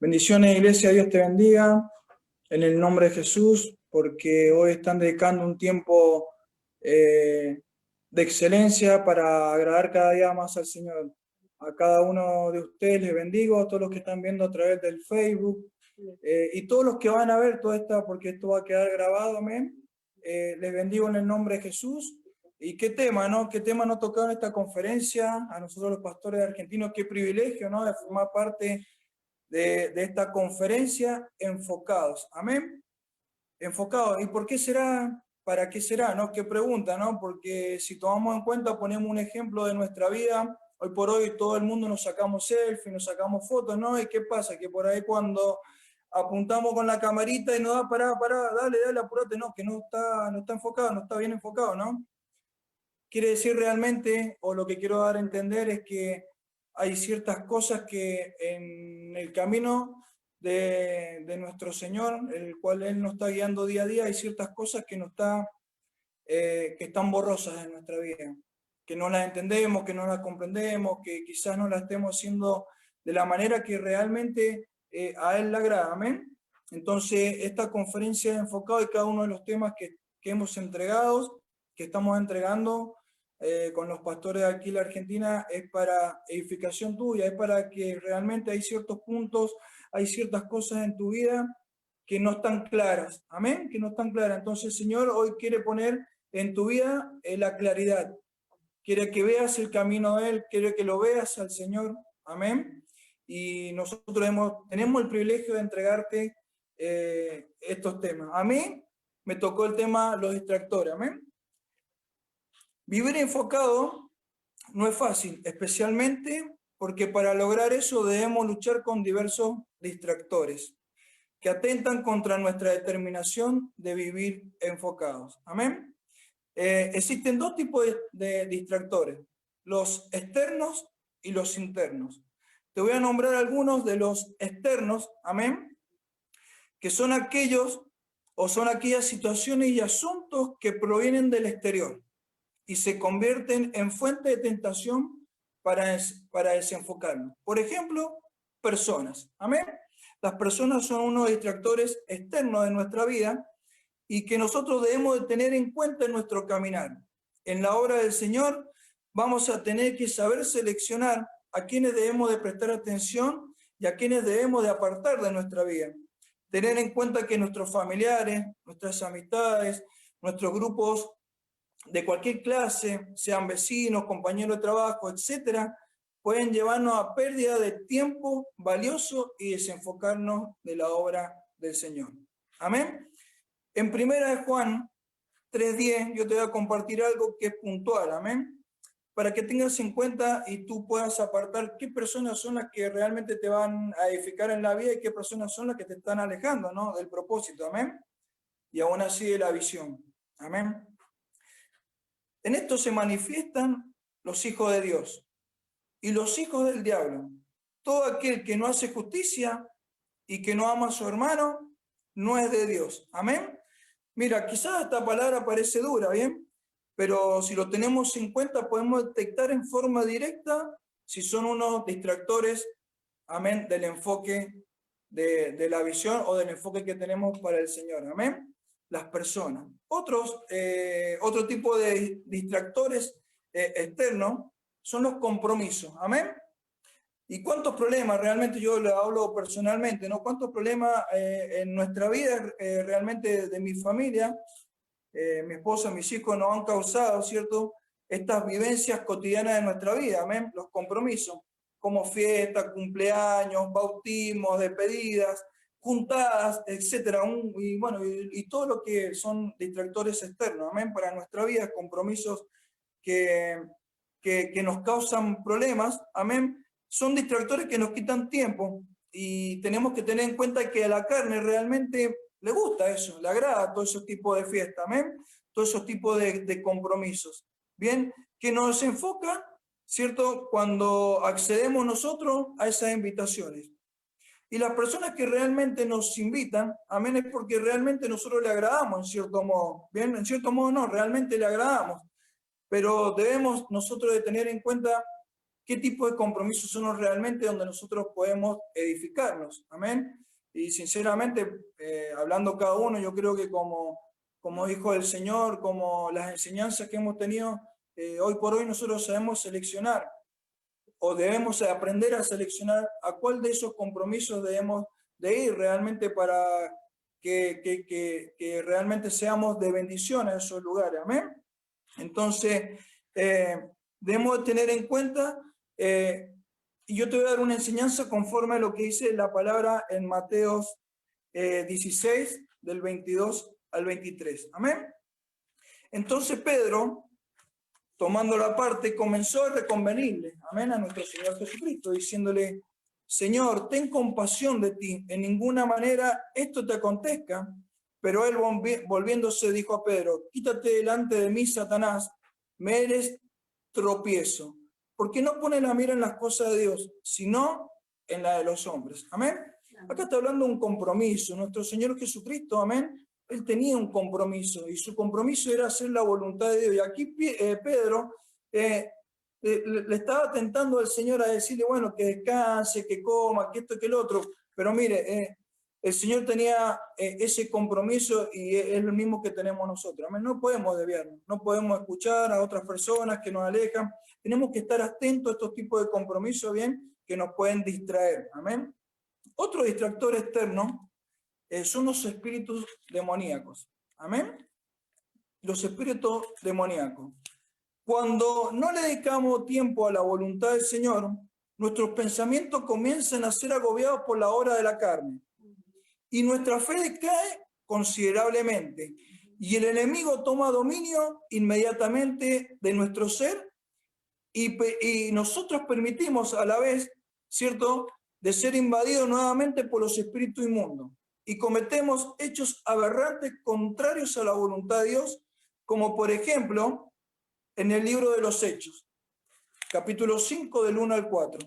Bendiciones, iglesia, Dios te bendiga, en el nombre de Jesús, porque hoy están dedicando un tiempo de excelencia para agradar cada día más al Señor. A cada uno de ustedes les bendigo, a todos los que están viendo a través del Facebook, y todos los que van a ver todo esto, porque esto va a quedar grabado, amén. Les bendigo en el nombre de Jesús. ¿Y qué tema, no? ¿Qué tema nos tocado en esta conferencia? A nosotros los pastores argentinos, qué privilegio, ¿no? De formar parte de esta conferencia, enfocados. Amén. Enfocados. ¿Y por qué será? ¿Para qué será? ¿No? ¿Qué pregunta? ¿No? Porque si tomamos en cuenta, ponemos un ejemplo de nuestra vida, hoy por hoy todo el mundo nos sacamos selfies, nos sacamos fotos, ¿no? ¿Y qué pasa? Que por ahí cuando apuntamos con la camarita y nos da, pará, dale, apúrate, no, que no está enfocado, no está bien enfocado, ¿no? Quiere decir realmente, o lo que quiero dar a entender es que hay ciertas cosas que en el camino de nuestro Señor, el cual Él nos está guiando día a día, hay ciertas cosas que, que están borrosas en nuestra vida, que no las entendemos, que no las comprendemos, que quizás no las estemos haciendo de la manera que realmente a Él le agrada. Amén. Entonces, esta conferencia es enfocada en cada uno de los temas que hemos entregado, que estamos entregando con los pastores de aquí en la Argentina, es para edificación tuya, es para que realmente hay ciertos puntos, hay ciertas cosas en tu vida que no están claras, amén, que no están claras. Entonces el Señor hoy quiere poner en tu vida la claridad, quiere que veas el camino de Él, quiere que lo veas al Señor, amén. Y nosotros tenemos el privilegio de entregarte estos temas. A mí me tocó el tema los distractores, amén. Vivir enfocado no es fácil, especialmente porque para lograr eso debemos luchar con diversos distractores que atentan contra nuestra determinación de vivir enfocados. Amén. Existen dos tipos de distractores, los externos y los internos. Te voy a nombrar algunos de los externos, amén, que son aquellos o son aquellas situaciones y asuntos que provienen del exterior y se convierten en fuente de tentación para desenfocarnos. Por ejemplo, personas. Amén. Las personas son unos distractores externos de nuestra vida y que nosotros debemos de tener en cuenta en nuestro caminar. En la obra del Señor vamos a tener que saber seleccionar a quienes debemos de prestar atención y a quienes debemos de apartar de nuestra vida. Tener en cuenta que nuestros familiares, nuestras amistades, nuestros grupos de cualquier clase, sean vecinos, compañeros de trabajo, etcétera, pueden llevarnos a pérdida de tiempo valioso y desenfocarnos de la obra del Señor. Amén. En 1 Juan 3:10 yo te voy a compartir algo que es puntual, amén, para que tengas en cuenta y tú puedas apartar qué personas son las que realmente te van a edificar en la vida y qué personas son las que te están alejando, ¿no?, del propósito, amén, y aún así de la visión, amén. En esto se manifiestan los hijos de Dios y los hijos del diablo. Todo aquel que no hace justicia y que no ama a su hermano, no es de Dios. Amén. Mira, quizás esta palabra parece dura, ¿bien? Pero si lo tenemos en cuenta, podemos detectar en forma directa si son unos distractores, amén, del enfoque de la visión o del enfoque que tenemos para el Señor. Amén. Las personas. Otro tipo de distractores externos son los compromisos. Amén. ¿Y cuántos problemas realmente, yo lo hablo personalmente, ¿no? ¿Cuántos problemas en nuestra vida realmente de mi familia, mi esposa, mis hijos nos han causado, ¿cierto? Estas vivencias cotidianas de nuestra vida, ¿amén? Los compromisos, como fiestas, cumpleaños, bautismos, despedidas, juntadas, etcétera. Y bueno, y todo lo que son distractores externos, ¿amén? Para nuestra vida, compromisos que, que nos causan problemas, ¿amén? Son distractores que nos quitan tiempo y tenemos que tener en cuenta que a la carne realmente le gusta eso, le agrada todo ese tipo de fiesta, ¿amén? Todos esos tipos de compromisos. Bien, que nos enfoca, ¿cierto? Cuando accedemos nosotros a esas invitaciones. Y las personas que realmente nos invitan, amén, es porque realmente nosotros le agradamos en cierto modo. Bien, en cierto modo no, realmente le agradamos. Pero debemos nosotros de tener en cuenta qué tipo de compromisos son los realmente donde nosotros podemos edificarnos. Amén. Y sinceramente, hablando cada uno, yo creo que como hijo del Señor, como las enseñanzas que hemos tenido, hoy por hoy nosotros sabemos seleccionar o debemos aprender a seleccionar a cuál de esos compromisos debemos de ir realmente para que realmente seamos de bendición a esos lugares. Amén. Entonces, debemos tener en cuenta, y yo te voy a dar una enseñanza conforme a lo que dice la palabra en Mateo 16, del 22 al 23. Amén. Entonces Pedro, tomando la parte, comenzó a reconvenirle, amén, a nuestro Señor Jesucristo, diciéndole: Señor, ten compasión de ti, en ninguna manera esto te acontezca. Pero él, volviéndose, dijo a Pedro: quítate delante de mí, Satanás, me eres tropiezo, porque no pone la mira en las cosas de Dios, sino en la de los hombres. Amén. Acá está hablando de un compromiso. Nuestro Señor Jesucristo, amén, él tenía un compromiso, y su compromiso era hacer la voluntad de Dios. Y aquí Pedro le estaba tentando al Señor a decirle, bueno, que descanse, que coma, que esto, que el otro. Pero mire, el Señor tenía ese compromiso, y es el mismo que tenemos nosotros. Amén. No podemos desviarnos, no podemos escuchar a otras personas que nos alejan. Tenemos que estar atentos a estos tipos de compromisos, bien, que nos pueden distraer. Amén. Otro distractor externo son los espíritus demoníacos. Amén. Los espíritus demoníacos. Cuando no le dedicamos tiempo a la voluntad del Señor, nuestros pensamientos comienzan a ser agobiados por la obra de la carne, y nuestra fe decae considerablemente, y el enemigo toma dominio inmediatamente de nuestro ser, y nosotros permitimos a la vez, ¿cierto?, de ser invadidos nuevamente por los espíritus inmundos, y cometemos hechos aberrantes contrarios a la voluntad de Dios, como por ejemplo en el libro de los Hechos, capítulo 5, del 1 al 4.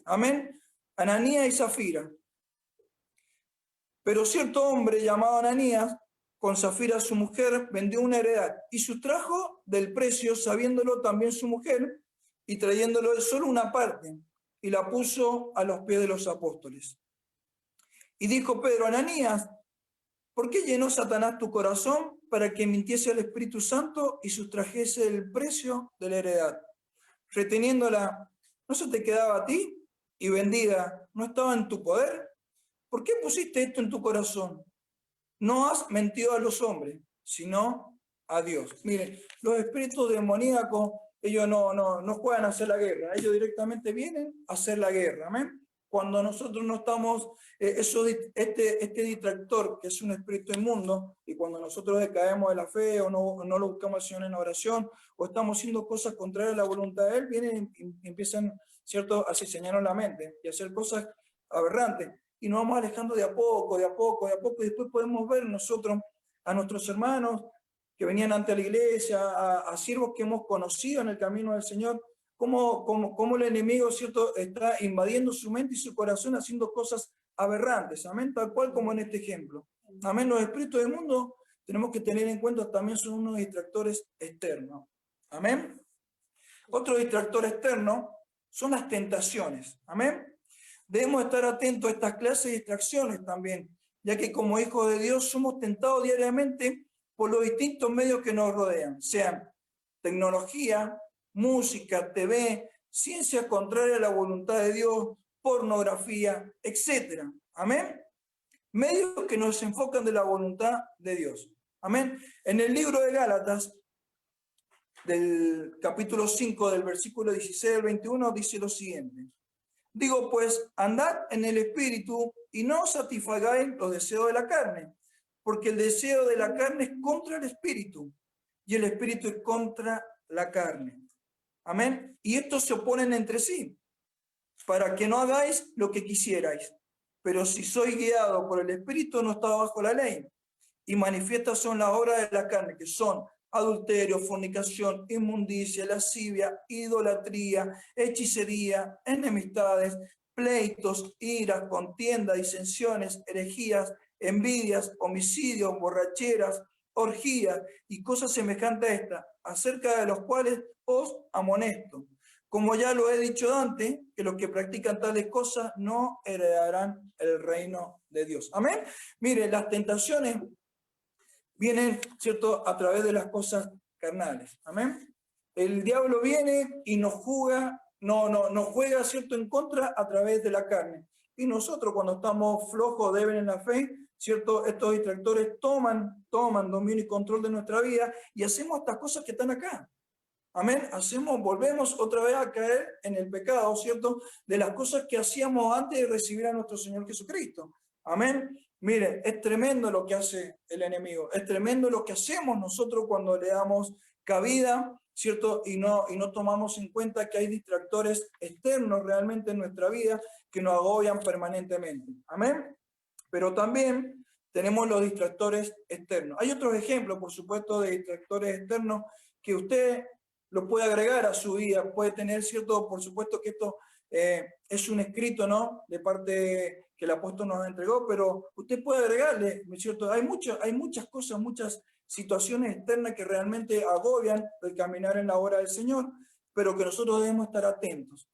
Amén. Ananías y Zafira. Pero cierto hombre llamado Ananías, con Zafira su mujer, vendió una heredad y sustrajo del precio, sabiéndolo también su mujer, y trayéndolo de solo una parte, y la puso a los pies de los apóstoles. Y dijo Pedro: Ananías, ¿por qué llenó Satanás tu corazón para que mintiese al Espíritu Santo y sustrajese el precio de la heredad, reteniéndola? ¿No se te quedaba a ti? Y vendida, ¿no estaba en tu poder? ¿Por qué pusiste esto en tu corazón? No has mentido a los hombres, sino a Dios. Miren, los espíritus demoníacos, ellos no juegan a hacer la guerra, ellos directamente vienen a hacer la guerra. Amén. Cuando nosotros no estamos, este distractor, que es un espíritu inmundo, y cuando nosotros decaemos de la fe, o no lo buscamos al Señor en oración, o estamos haciendo cosas contrarias a la voluntad de Él, vienen y empiezan, ¿cierto?, a diseñarnos la mente y a hacer cosas aberrantes. Y nos vamos alejando de a poco, de a poco, de a poco, y después podemos ver nosotros a nuestros hermanos que venían ante la iglesia, a siervos que hemos conocido en el camino del Señor, cómo el enemigo, ¿cierto?, está invadiendo su mente y su corazón, haciendo cosas aberrantes. Amén. Tal cual como en este ejemplo. Amén. Los espíritus del mundo, tenemos que tener en cuenta, también son unos distractores externos. Amén. Otro distractor externo son las tentaciones. Amén. Debemos estar atentos a estas clases de distracciones también, ya que como hijos de Dios somos tentados diariamente por los distintos medios que nos rodean, sean tecnología, música, TV, ciencia contraria a la voluntad de Dios, pornografía, etc. Amén. Medios que nos enfocan de la voluntad de Dios. Amén. En el libro de Gálatas, del capítulo 5, del versículo 16 al 21, dice lo siguiente: digo pues, andad en el Espíritu y no satisfagáis los deseos de la carne, porque el deseo de la carne es contra el Espíritu, y el Espíritu es contra la carne. Amén. Y estos se oponen entre sí, para que no hagáis lo que quisierais. Pero si sois guiados por el Espíritu, no está bajo la ley. Y manifiestas son las obras de la carne, que son adulterio, fornicación, inmundicia, lascivia, idolatría, hechicería, enemistades, pleitos, iras, contiendas, disensiones, herejías, envidias, homicidios, borracheras, orgías y cosas semejantes a estas, acerca de los cuales os amonesto, como ya lo he dicho antes, que los que practican tales cosas no heredarán el reino de Dios. Amén. Mire, las tentaciones vienen, ¿cierto?, a través de las cosas carnales. Amén. El diablo viene y nos juega, nos juega, ¿cierto?, en contra a través de la carne. Y nosotros, cuando estamos flojos, débiles en la fe, ¿cierto?, estos distractores toman dominio y control de nuestra vida y hacemos estas cosas que están acá. Amén. Volvemos otra vez a caer en el pecado, ¿cierto?, de las cosas que hacíamos antes de recibir a nuestro Señor Jesucristo. Amén. Mire, es tremendo lo que hace el enemigo, es tremendo lo que hacemos nosotros cuando le damos cabida, ¿cierto? Y no tomamos en cuenta que hay distractores externos realmente en nuestra vida que nos agobian permanentemente. Amén. Pero también tenemos los distractores externos. Hay otros ejemplos, por supuesto, de distractores externos que usted lo puede agregar a su vida, puede tener cierto, por supuesto que esto es un escrito, ¿no?, de parte que el apóstol nos entregó, pero usted puede agregarle, ¿cierto? Hay muchas cosas, muchas situaciones externas que realmente agobian el caminar en la obra del Señor, pero que nosotros debemos estar atentos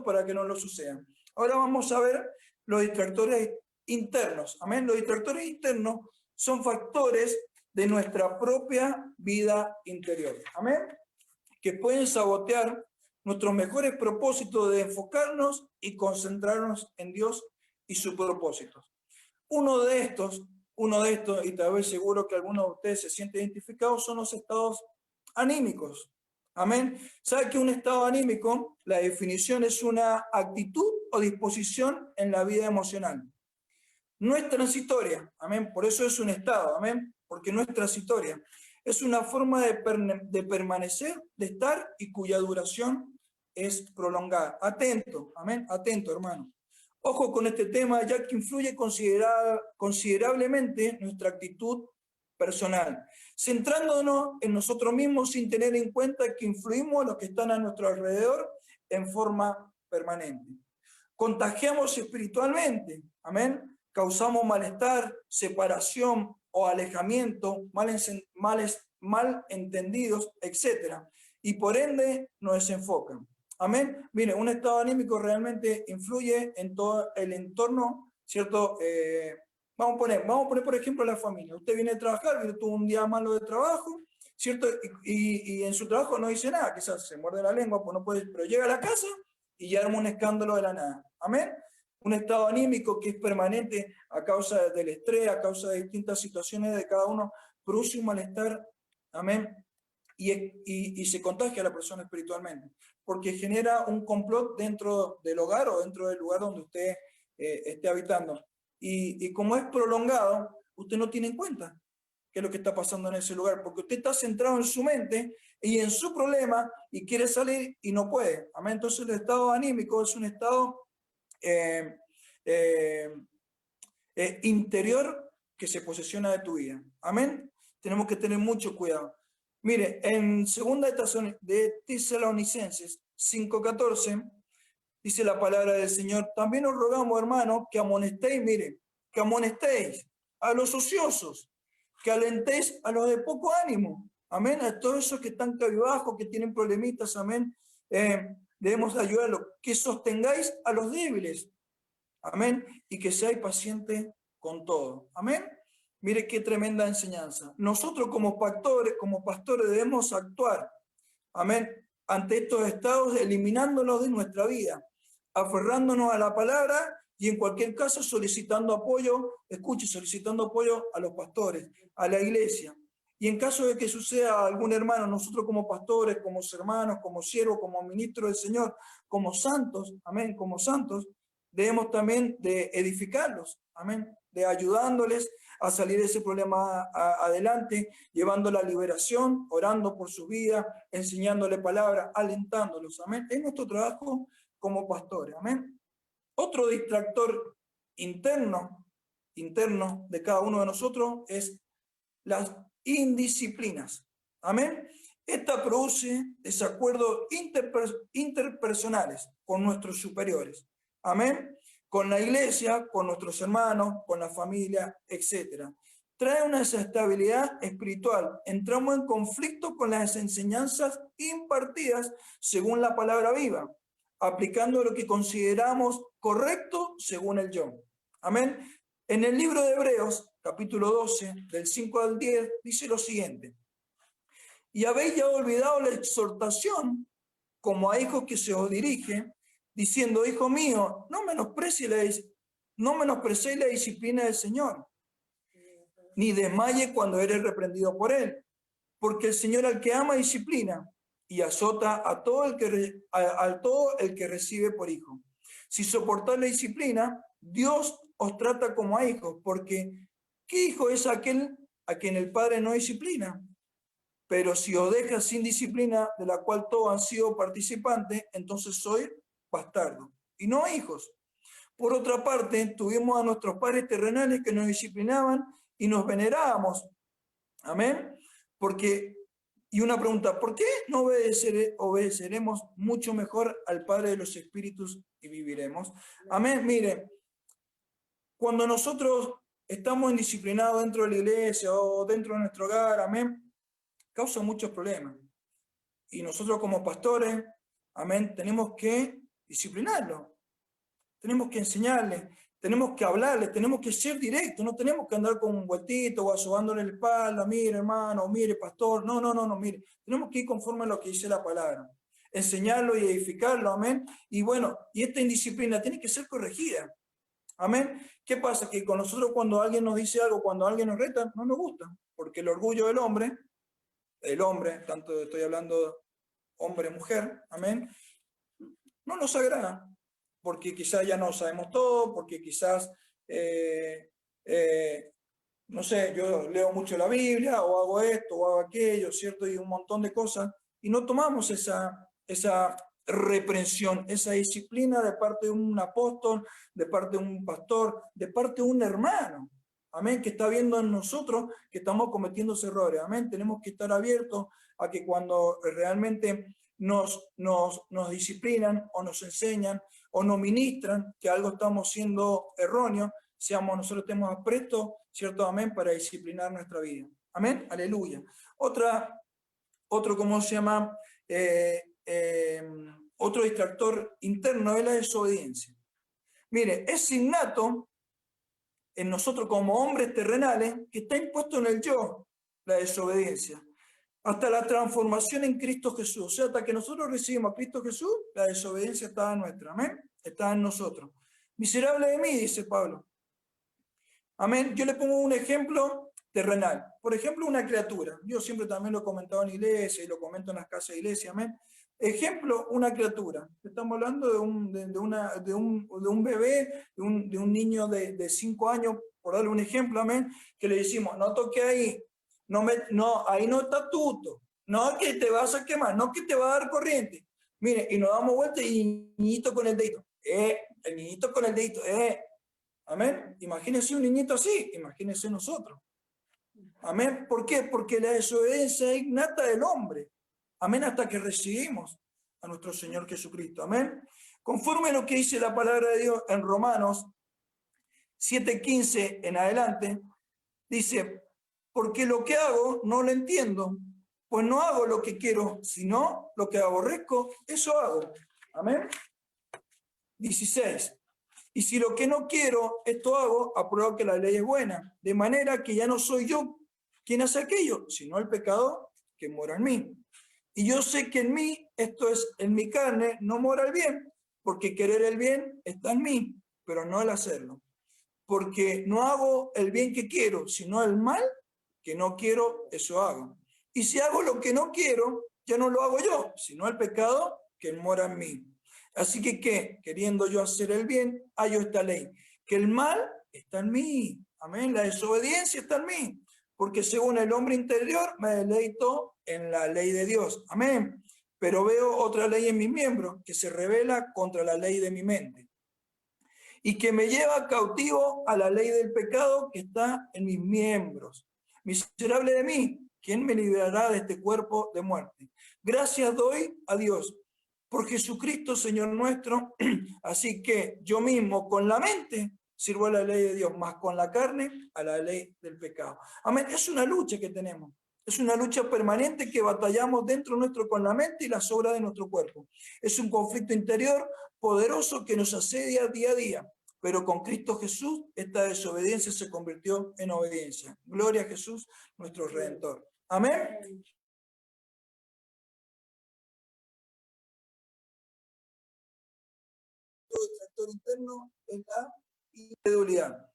para que no lo sucedan. Ahora vamos a ver los distractores internos. Amén. Los distractores internos son factores de nuestra propia vida interior. Amén. Que pueden sabotear nuestros mejores propósitos de enfocarnos y concentrarnos en Dios y sus propósitos. Uno de estos, y tal vez seguro que algunos de ustedes se sienten identificados, son los estados anímicos. Amén. ¿Sabe que un estado anímico, la definición es una actitud o disposición en la vida emocional? No es transitoria, amén, por eso es un estado, amén, porque no es transitoria. Es una forma de permanecer, de estar y cuya duración es prolongada. Atento, amén, atento, hermano. Ojo con este tema, ya que influye considerablemente nuestra actitud personal, centrándonos en nosotros mismos sin tener en cuenta que influimos a los que están a nuestro alrededor en forma permanente. Contagiamos espiritualmente, amén. Causamos malestar, separación o alejamiento, malentendidos, etc. Y por ende nos desenfocan. Amén. Mire, un estado anímico realmente influye en todo el entorno, ¿cierto? Vamos a poner, por ejemplo, la familia. Usted viene a trabajar, tuvo un día malo de trabajo, ¿cierto? Y en su trabajo no dice nada, quizás se muerde la lengua, pues no puede, pero llega a la casa y ya arma un escándalo de la nada. Amén. Un estado anímico que es permanente a causa del estrés, a causa de distintas situaciones de cada uno, produce un malestar, amén, y se contagia a la persona espiritualmente, porque genera un complot dentro del hogar o dentro del lugar donde usted esté habitando. Y como es prolongado, usted no tiene en cuenta qué es lo que está pasando en ese lugar, porque usted está centrado en su mente y en su problema y quiere salir y no puede. Amén. Entonces el estado anímico es un estado interior que se posesiona de tu vida. Amén. Tenemos que tener mucho cuidado. Mire, en 2 de Tesalonicenses 5:14 dice la palabra del Señor: también os rogamos, hermanos, que amonestéis, mire, que amonestéis a los ociosos, que alentéis a los de poco ánimo. Amén. A todos esos que están cabizbajos, que tienen problemitas, amén. Debemos ayudarlos, que sostengáis a los débiles, amén, y que seáis pacientes con todo, amén. Mire qué tremenda enseñanza. Nosotros como pastores debemos actuar, amén, ante estos estados, eliminándolos de nuestra vida, aferrándonos a la palabra y en cualquier caso solicitando apoyo a los pastores, a la iglesia. Y en caso de que suceda a algún hermano, nosotros como pastores, como hermanos, como siervos, como ministros del Señor, como santos, amén, como santos, debemos también de edificarlos, amén, de ayudándoles a salir de ese problema adelante, llevando la liberación, orando por su vida, enseñándole palabras, alentándolos, amén. Es nuestro trabajo como pastores, amén. Otro distractor interno de cada uno de nosotros es las indisciplinas, amén. Esta produce desacuerdos interpersonales con nuestros superiores, amén, con la iglesia, con nuestros hermanos, con la familia, etc. trae una desestabilidad espiritual. Entramos en conflicto con las enseñanzas impartidas según la palabra viva, aplicando lo que consideramos correcto según el yo. Amén. En el libro de Hebreos, capítulo 12, del 5 al 10, dice lo siguiente: y habéis ya olvidado la exhortación como a hijos que se os dirige, diciendo: hijo mío, no menosprecéis la disciplina del Señor, ni desmaye cuando eres reprendido por él, porque el Señor al que ama disciplina y azota a todo el que recibe por hijo. Si soportáis la disciplina, Dios os trata como a hijos, porque ¿qué hijo es aquel a quien el Padre no disciplina? Pero si os deja sin disciplina, de la cual todos han sido participantes, entonces sois bastardos y no hijos. Por otra parte, tuvimos a nuestros padres terrenales que nos disciplinaban y nos venerábamos. Amén. Y una pregunta: ¿por qué no obedeceremos mucho mejor al Padre de los Espíritus y viviremos? Amén. Mire, cuando nosotros estamos indisciplinados dentro de la iglesia o dentro de nuestro hogar, amén, causa muchos problemas. Y nosotros como pastores, amén, tenemos que disciplinarlos, tenemos que enseñarles, tenemos que hablarles, tenemos que ser directos, no tenemos que andar con un vueltito o asobándole la espalda: mire hermano, mire pastor, no, mire, tenemos que ir conforme a lo que dice la palabra, enseñarlo y edificarlo, amén. Y bueno, y esta indisciplina tiene que ser corregida, amén. ¿Qué pasa? Que con nosotros, cuando alguien nos dice algo, cuando alguien nos reta, no nos gusta, porque el orgullo del hombre, tanto estoy hablando hombre, mujer, amén, no nos agrada, porque quizás ya no sabemos todo, porque quizás, no sé, yo leo mucho la Biblia, o hago esto, o hago aquello, ¿cierto? Y un montón de cosas, y no tomamos esa reprensión, esa disciplina de parte de un apóstol, de parte de un pastor, de parte de un hermano, amén, que está viendo en nosotros que estamos cometiendo errores, amén. Tenemos que estar abiertos a que cuando realmente nos disciplinan o nos enseñan o nos ministran que algo estamos siendo erróneo, nosotros estemos prestos, ¿cierto? Amén, para disciplinar nuestra vida. Amén, aleluya. ¿Cómo se llama? Otro distractor interno es la desobediencia. Mire, es innato en nosotros como hombres terrenales, que está impuesto en el yo, la desobediencia, hasta la transformación en Cristo Jesús. O sea, hasta que nosotros recibimos a Cristo Jesús, la desobediencia está en nuestra, amén, está en nosotros. Miserable de mí, dice Pablo. Amén. Yo le pongo un ejemplo terrenal. Por ejemplo, una criatura. Yo siempre también lo he comentado en iglesia y lo comento en las casas de iglesia, amén. Ejemplo, una criatura. Estamos hablando de un bebé, de un niño de 5 años, por darle un ejemplo, amén, que le decimos: no toque ahí, ahí no está tuto, no que te vas a quemar, no que te va a dar corriente. Mire, y nos damos vuelta y el niñito con el dedito, amén. Imagínense un niñito así, imagínense nosotros. Amén. ¿Por qué? Porque la desobediencia es innata del hombre. Amén, hasta que recibimos a nuestro Señor Jesucristo. Amén. Conforme a lo que dice la palabra de Dios en Romanos 7:15 en adelante, dice: porque lo que hago no lo entiendo, pues no hago lo que quiero, sino lo que aborrezco, eso hago. Amén. 16. Y si lo que no quiero, esto hago, apruebo que la ley es buena, de manera que ya no soy yo quien hace aquello, sino el pecado que mora en mí. Y yo sé que en mí, esto es, en mi carne, no mora el bien, porque querer el bien está en mí, pero no el hacerlo. Porque no hago el bien que quiero, sino el mal que no quiero, eso hago. Y si hago lo que no quiero, ya no lo hago yo, sino el pecado que mora en mí. Así que, ¿qué? Queriendo yo hacer el bien, hallo esta ley, que el mal está en mí. Amén. La desobediencia está en mí, porque según el hombre interior me deleito en la ley de Dios. Amén. Pero veo otra ley en mis miembros que se revela contra la ley de mi mente y que me lleva cautivo a la ley del pecado que está en mis miembros. Miserable de mí, ¿quién me librará de este cuerpo de muerte? Gracias doy a Dios por Jesucristo, Señor nuestro. Así que yo mismo con la mente sirvo a la ley de Dios, más con la carne a la ley del pecado. Amén. Es una lucha que tenemos. Es una lucha permanente que batallamos dentro nuestro con la mente y las obras de nuestro cuerpo. Es un conflicto interior poderoso que nos asedia día a día. Pero con Cristo Jesús, esta desobediencia se convirtió en obediencia. Gloria a Jesús, nuestro Redentor. Amén. El factor interno es la incredulidad.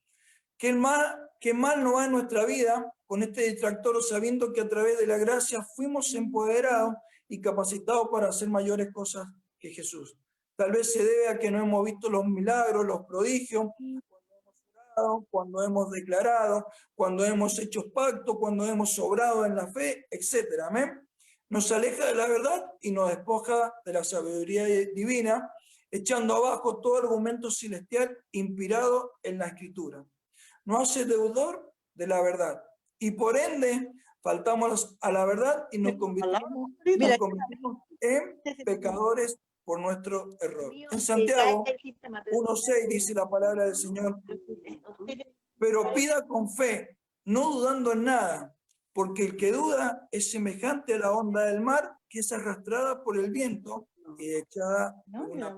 ¿Qué mal no va en nuestra vida con este distractor, sabiendo que a través de la gracia fuimos empoderados y capacitados para hacer mayores cosas que Jesús? Tal vez se debe a que no hemos visto los milagros, los prodigios, cuando hemos declarado, cuando hemos hecho pacto, cuando hemos sobrado en la fe, etc. Amén. Nos aleja de la verdad y nos despoja de la sabiduría divina, echando abajo todo argumento celestial inspirado en la Escritura. Nos hace deudor de la verdad y por ende faltamos a la verdad y nos convertimos en pecadores por nuestro error. En Santiago 1:6 dice la palabra del Señor: pero pida con fe, no dudando en nada, porque el que duda es semejante a la onda del mar que es arrastrada por el viento y echada de una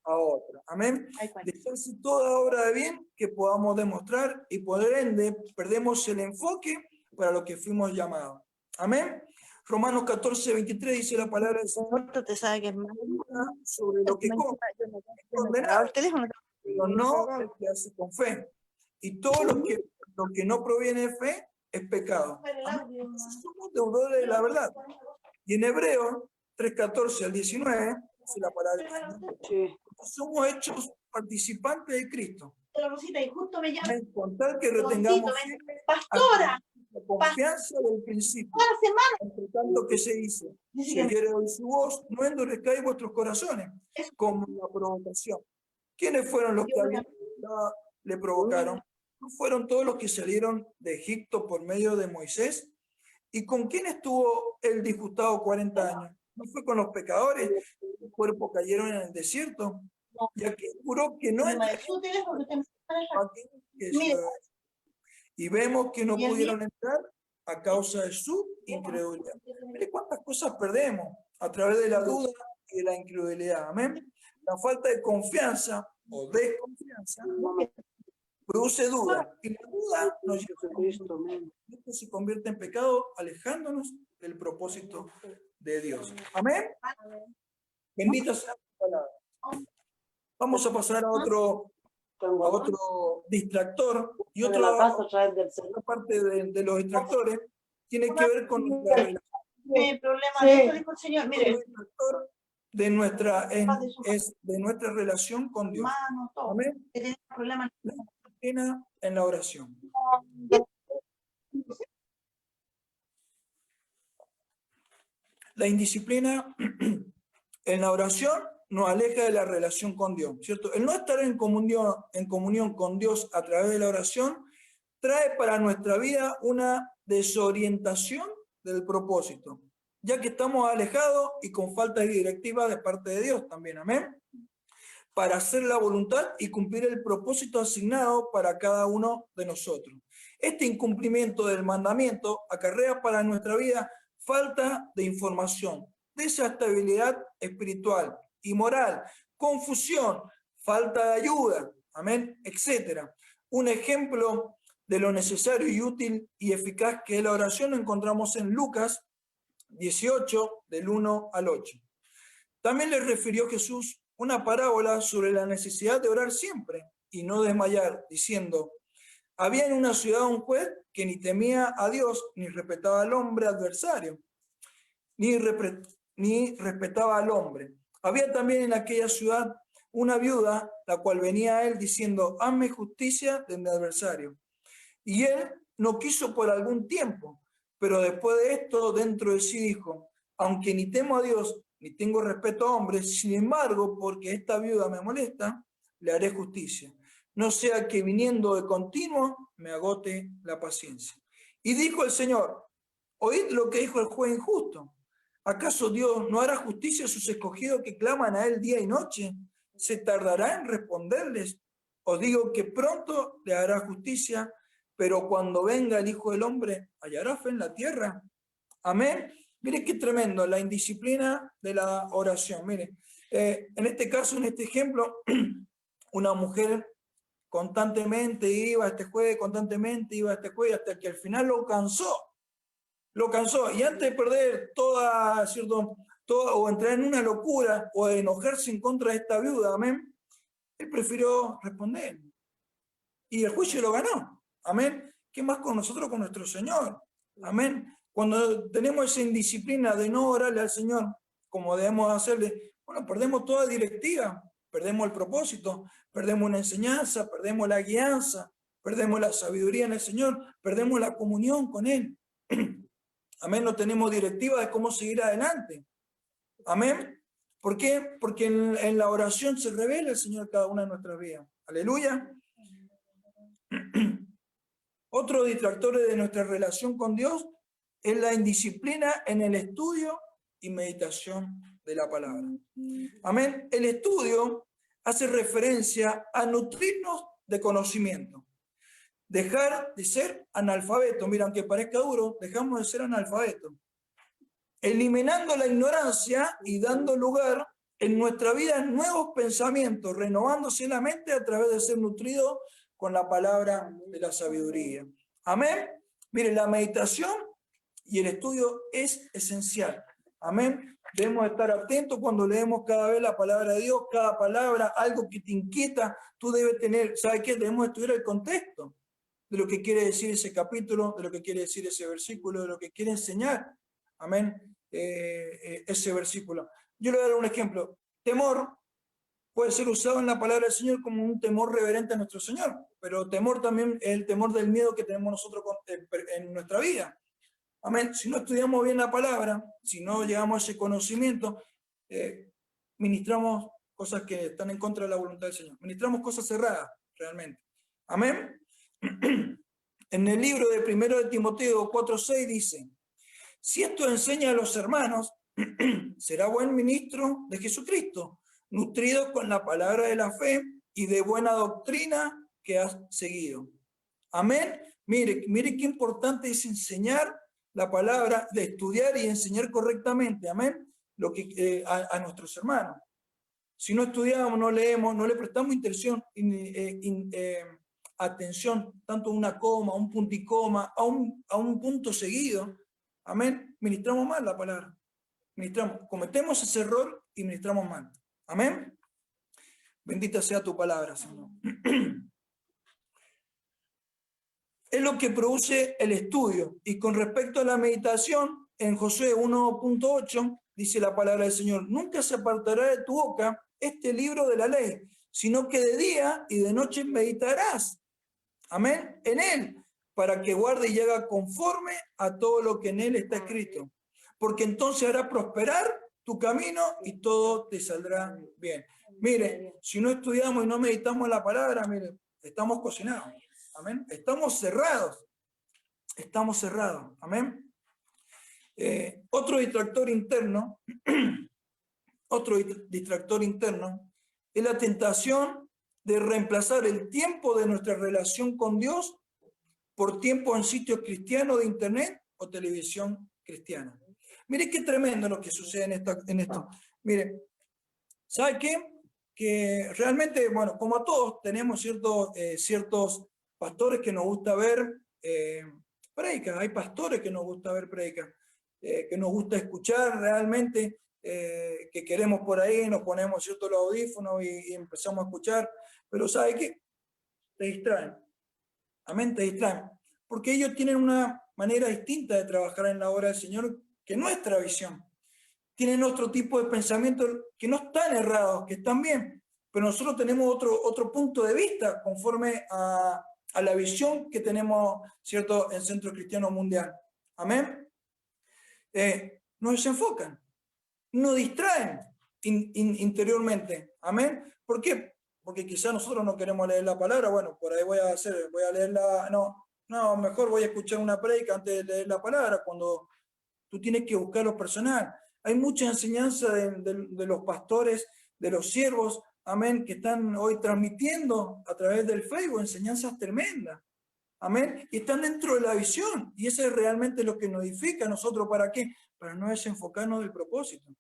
a otra. Amén. Dejarse toda obra de bien que podamos demostrar y por ende perdemos el enfoque para lo que fuimos llamados. Amén. Romanos 14:23 dice la palabra del Señor: sobre lo que come, pero no el que hace con fe. Y todo lo que no proviene de fe es pecado. Entonces, somos deudores de la verdad. Y en Hebreos 3:14-19 dice la palabra del Señor: somos hechos participantes de Cristo. Con tal que retengamos la confianza del principio. Entre tanto que se dice: si oyere hoy su voz, no endurezcáis vuestros corazones, como la provocación. ¿Quiénes fueron los que le provocaron? ¿No fueron todos los que salieron de Egipto por medio de Moisés? ¿Y con quién estuvo él disgustado 40 años? ¿No fue con los pecadores? Los cuerpos cayeron en el desierto. Y aquí juró que no entrarían, y vemos que no pudieron entrar a causa de su incredulidad. Mire cuántas cosas perdemos a través de la duda y de la incredulidad. Amén. La falta de confianza o desconfianza produce duda, y la duda nos lleva a esto se convierte en pecado, alejándonos del propósito de Dios. Amén. Bendita sea la palabra. Vamos a pasar a otro distractor, y otra parte de los distractores tiene que ver con nuestra relación. El problema de esto, dijo el Señor, mire. El distractor es de nuestra relación con Dios. Amén. La disciplina en la oración. La indisciplina en la oración nos aleja de la relación con Dios, ¿cierto? El no estar en comunión con Dios a través de la oración trae para nuestra vida una desorientación del propósito, ya que estamos alejados y con falta de directiva de parte de Dios también, amén, para hacer la voluntad y cumplir el propósito asignado para cada uno de nosotros. Este incumplimiento del mandamiento acarrea para nuestra vida falta de información, desestabilidad espiritual y moral, confusión, falta de ayuda, amén, etcétera. Un ejemplo de lo necesario y útil y eficaz que es la oración lo encontramos en Lucas 18, del 1 al 8. También le refirió Jesús una parábola sobre la necesidad de orar siempre y no desmayar, diciendo: había en una ciudad un juez que ni temía a Dios, ni respetaba al hombre adversario, ni respetaba al hombre. Había también en aquella ciudad una viuda, la cual venía a él diciendo: hazme justicia de mi adversario. Y él no quiso por algún tiempo, pero después de esto dentro de sí dijo: aunque ni temo a Dios, ni tengo respeto a hombres, sin embargo, porque esta viuda me molesta, le haré justicia. No sea que viniendo de continuo me agote la paciencia. Y dijo el Señor: oíd lo que dijo el juez injusto. ¿Acaso Dios no hará justicia a sus escogidos que claman a él día y noche? ¿Se tardará en responderles? os digo que pronto le hará justicia, pero cuando venga el Hijo del Hombre, ¿hallará fe en la tierra? Amén. Mire qué tremendo, la indisciplina de la oración. Mire, en este caso, en este ejemplo, una mujer constantemente iba a este juez, constantemente iba a este juez, hasta que al final lo cansó. Lo cansó. Y antes de perder toda, ¿cierto? Toda, o entrar en una locura, o de enojarse en contra de esta viuda, amén, él prefirió responder. Y el juicio lo ganó. Amén. ¿Qué más con nosotros, con nuestro Señor? Amén. Cuando tenemos esa indisciplina de no orarle al Señor como debemos hacerle, bueno, perdemos toda directiva, perdemos el propósito, perdemos una enseñanza, perdemos la guianza, perdemos la sabiduría en el Señor, perdemos la comunión con Él. Amén. No tenemos directiva de cómo seguir adelante. Amén. ¿Por qué? Porque en la oración se revela el Señor cada una de nuestras vidas. Aleluya. Otro distractor de nuestra relación con Dios es la indisciplina en el estudio y meditación de la palabra. Amén. El estudio hace referencia a nutrirnos de conocimiento. Dejar de ser analfabeto. Mira, aunque parezca duro, dejamos de ser analfabetos. Eliminando la ignorancia y dando lugar en nuestra vida nuevos pensamientos, renovándose la mente a través de ser nutrido con la palabra de la sabiduría. Amén. Mire, la meditación y el estudio es esencial. Amén. Debemos estar atentos cuando leemos cada vez la palabra de Dios, cada palabra, algo que te inquieta, tú debes tener, ¿sabes qué? Debemos estudiar el contexto de lo que quiere decir ese capítulo, de lo que quiere decir ese versículo, de lo que quiere enseñar. Amén. Ese versículo. Yo le voy a dar un ejemplo. Temor puede ser usado en la palabra del Señor como un temor reverente a nuestro Señor, pero temor también es el temor del miedo que tenemos nosotros en nuestra vida. Amén. Si no estudiamos bien la palabra, si no llegamos a ese conocimiento, ministramos cosas que están en contra de la voluntad del Señor. Ministramos cosas cerradas, realmente. Amén. En el libro de 1 de Timoteo 4:6 dice: si esto enseña a los hermanos, será buen ministro de Jesucristo, nutrido con la palabra de la fe y de buena doctrina que has seguido. Amén. Mire qué importante es enseñar la palabra, de estudiar y enseñar correctamente, amén, lo que, a nuestros hermanos. Si no estudiamos, no leemos, no le prestamos atención, tanto a una coma, a un punto y coma, a un punto seguido, amén, ministramos mal la palabra. Cometemos ese error y ministramos mal. Amén. Bendita sea tu palabra, Señor. Es lo que produce el estudio. Y con respecto a la meditación, en Josué 1.8 dice la palabra del Señor: nunca se apartará de tu boca este libro de la ley, sino que de día y de noche meditarás, amén, en él, para que guarde y haga conforme a todo lo que en él está escrito, porque entonces hará prosperar tu camino y todo te saldrá bien. Mire, si no estudiamos y no meditamos la palabra, mire, estamos cocinados. Amén. Estamos cerrados. Estamos cerrados. Amén. Otro distractor interno es la tentación de reemplazar el tiempo de nuestra relación con Dios por tiempo en sitios cristianos de internet o televisión cristiana. Mire qué tremendo lo que sucede en esto. Mire, ¿sabe qué? Que realmente, bueno, como a todos, tenemos ciertos pastores que nos gusta ver predicas. Hay pastores que nos gusta ver predicas, que nos gusta escuchar realmente, que queremos por ahí, nos ponemos ciertos los audífonos y empezamos a escuchar. Pero ¿sabe qué? Te distraen. Amén, te distraen. Porque ellos tienen una manera distinta de trabajar en la obra del Señor que nuestra visión. Tienen otro tipo de pensamientos que no están errados, que están bien, pero nosotros tenemos otro punto de vista conforme a la visión que tenemos, ¿cierto?, en Centro Cristiano Mundial. Amén. Nos desenfocan, nos distraen interiormente. Amén. ¿Por qué? Porque quizás nosotros no queremos leer la palabra. Bueno, por ahí voy a leerla. No, mejor voy a escuchar una predica antes de leer la palabra, cuando tú tienes que buscar lo personal. Hay mucha enseñanza de los pastores, de los siervos, amén, que están hoy transmitiendo a través del Facebook enseñanzas tremendas. Amén. Y están dentro de la visión. Y eso es realmente lo que nos edifica a nosotros. ¿Para qué? Para no desenfocarnos del propósito.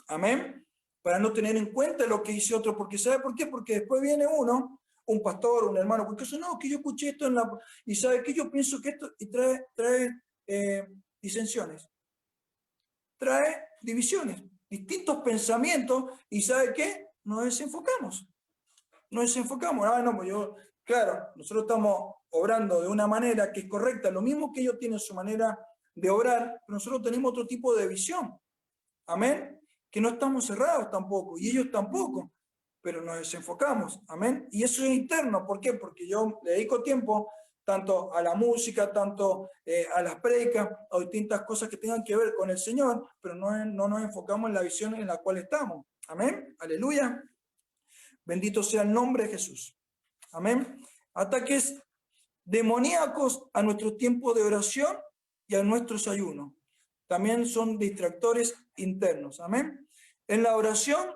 Amén. Para no tener en cuenta lo que dice otro. Porque ¿sabe por qué? Porque después viene uno, un pastor, un hermano, porque eso no, que yo escuché esto en la... Y ¿sabe qué? Yo pienso que esto... Y trae disensiones. Trae divisiones. Distintos pensamientos. ¿Y sabe qué? Nos desenfocamos. Nos desenfocamos. Ah, no, pues yo... Claro, nosotros estamos obrando de una manera que es correcta, lo mismo que ellos tienen su manera de obrar, pero nosotros tenemos otro tipo de visión. Amén. Que no estamos cerrados tampoco, y ellos tampoco, pero nos desenfocamos. Amén. Y eso es interno. ¿Por qué? Porque yo le dedico tiempo tanto a la música, tanto a las predicas, a distintas cosas que tengan que ver con el Señor, pero no nos enfocamos en la visión en la cual estamos. Amén. Aleluya. Bendito sea el nombre de Jesús. Amén. Ataques demoníacos a nuestro tiempo de oración y a nuestros ayunos. También son distractores internos. Amén. En la oración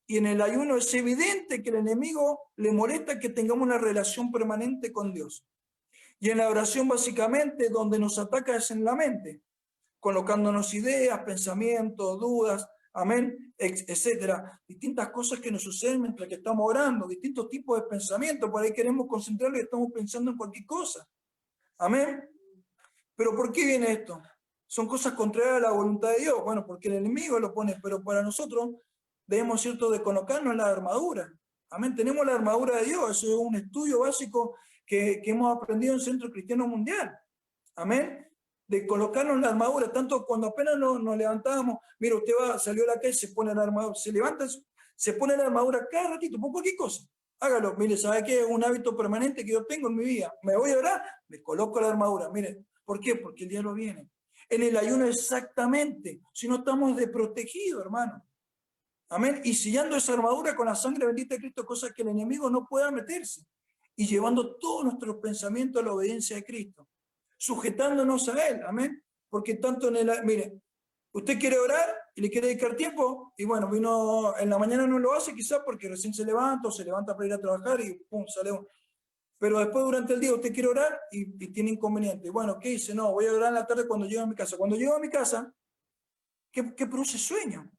y en el ayuno es evidente que el enemigo le molesta que tengamos una relación permanente con Dios. Y en la oración básicamente donde nos ataca es en la mente, colocándonos ideas, pensamientos, dudas, amén, etcétera. Distintas cosas que nos suceden mientras que estamos orando, distintos tipos de pensamientos, por ahí queremos concentrarlo y estamos pensando en cualquier cosa. Amén. Pero ¿por qué viene esto? Son cosas contrarias a la voluntad de Dios. Bueno, porque el enemigo lo pone, pero para nosotros debemos, ¿cierto?, de colocarnos la armadura. Amén. Tenemos la armadura de Dios. Eso es un estudio básico que hemos aprendido en Centro Cristiano Mundial. Amén. De colocarnos la armadura, tanto cuando apenas nos levantábamos, mira, usted salió a la calle, se pone la armadura, se levanta, se pone la armadura cada ratito, por cualquier cosa. Hágalo, mire, ¿sabe qué? Es un hábito permanente que yo tengo en mi vida. Me voy a orar, me coloco la armadura. Mire, ¿por qué? Porque el diablo viene. En el ayuno exactamente, si no estamos desprotegidos, hermano. Amén. Y sellando esa armadura con la sangre bendita de Cristo, cosa que el enemigo no pueda meterse. Y llevando todos nuestros pensamientos a la obediencia de Cristo. Sujetándonos a Él, amén. Porque tanto en el... Mire, usted quiere orar y le quiere dedicar tiempo, y bueno, vino en la mañana no lo hace quizás porque recién se levanta o se levanta para ir a trabajar y pum, sale un... Pero después durante el día usted quiere orar y tiene inconveniente. Bueno, ¿qué dice? No, voy a orar en la tarde cuando llego a mi casa. Cuando llego a mi casa, ¿qué produce sueño?